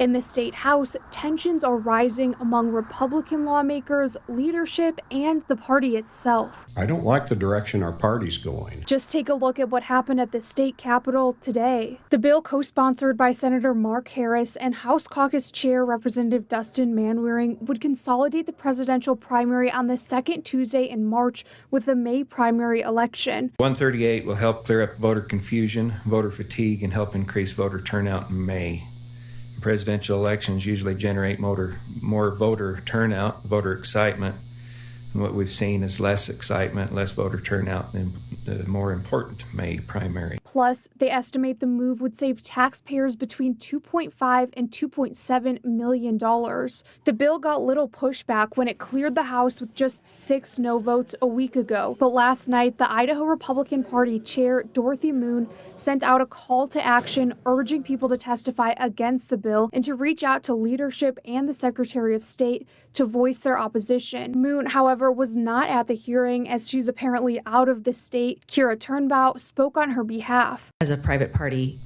In the state house, tensions are rising among Republican lawmakers, leadership, and the party itself. I don't like the direction our party's going. Just take a look at what happened at the state capitol today. The bill, co-sponsored by Senator Mark Harris and House Caucus Chair Representative Dustin Manwaring, would consolidate the presidential primary on the second Tuesday in March with the May primary election. 138 will help clear up voter confusion, voter fatigue, and help increase voter turnout in May. Presidential elections usually generate more voter turnout, voter excitement. And what we've seen is less excitement, less voter turnout in the more important May primary. Plus, they estimate the move would save taxpayers between $2.5 and $2.7 million. The bill got little pushback when it cleared the House with just 6 no votes a week ago. But last night, the Idaho Republican Party chair, Dorothy Moon, sent out a call to action urging people to testify against the bill and to reach out to leadership and the Secretary of State to voice their opposition. Moon, however, was not at the hearing as she's apparently out of the state. Turnbow spoke on her behalf. As a private party,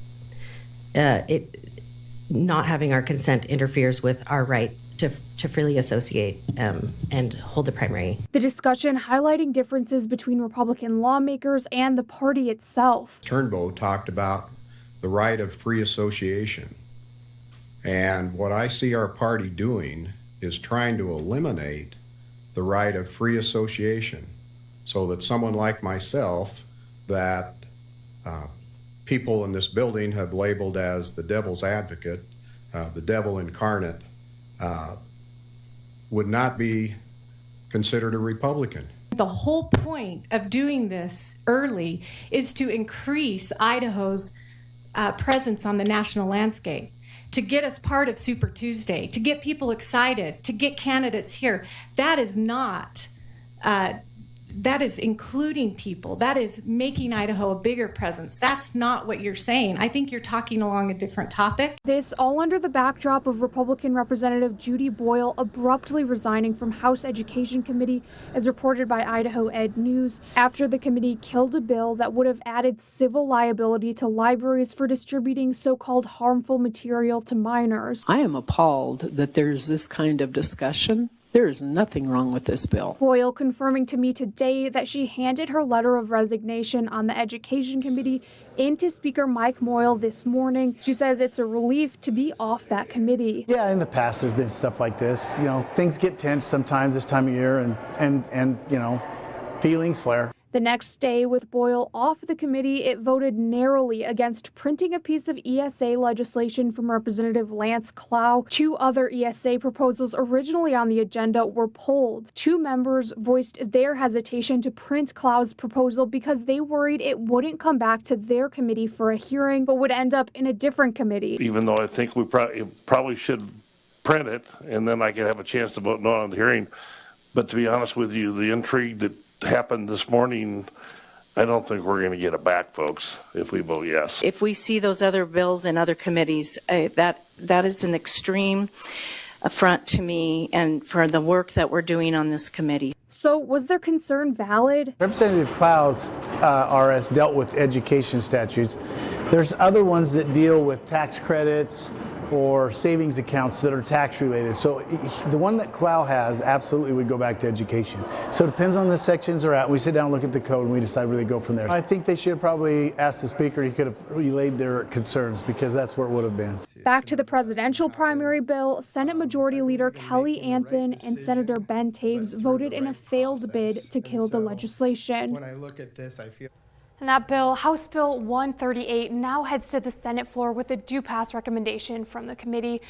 not having our consent interferes with our right to freely associate and hold the primary. The discussion highlighting differences between Republican lawmakers and the party itself. Turnbow talked about the right of free association. And what I see our party doing is trying to eliminate the right of free association so that someone like myself that people in this building have labeled as the devil's advocate, the devil incarnate, would not be considered a Republican. The whole point of doing this early is to increase Idaho's presence on the national landscape, to get us part of Super Tuesday, to get people excited, to get candidates here. That is not, that is including people. That is making Idaho a bigger presence. That's not what you're saying. I think you're talking along a different topic. This all under the backdrop of Republican Representative Judy Boyle abruptly resigning from House Education Committee, as reported by Idaho Ed News, after the committee killed a bill that would have added civil liability to libraries for distributing so-called harmful material to minors. I am appalled that there's this kind of discussion. There is nothing wrong with this bill. Boyle confirming to me today that she handed her letter of resignation on the Education Committee into Speaker Mike Moyle this morning. She says it's a relief to be off that committee. Yeah, in the past there's been stuff like this. You know, things get tense sometimes this time of year and you know, feelings flare. The next day, with Boyle off the committee, it voted narrowly against printing a piece of ESA legislation from Representative Lance Klau. 2 other ESA proposals originally on the agenda were pulled. 2 members voiced their hesitation to print Klau's proposal because they worried it wouldn't come back to their committee for a hearing, but would end up in a different committee. Even though I think we probably should print it, and then I could have a chance to vote no on the hearing. But to be honest with you, the intrigue that happened this morning, I don't think we're going to get it back, folks, if we vote yes. If we see those other bills in other committees, that is an extreme affront to me and for the work that we're doing on this committee. So was their concern valid? Representative Klau's RS dealt with education statutes. There's other ones that deal with tax credits or savings accounts that are tax related. So the one that Klau has absolutely would go back to education. So it depends on the sections they're at. We sit down and look at the code and we decide where they go from there. I think they should have probably asked the speaker, he could have relayed their concerns because that's where it would have been. Back to the presidential primary bill, Senate Majority Leader Kelly Anthon and Senator Ben Taves voted in a failed bid to kill the legislation. When I look at this, I feel... And that bill, House Bill 138, now heads to the Senate floor with a do-pass recommendation from the committee.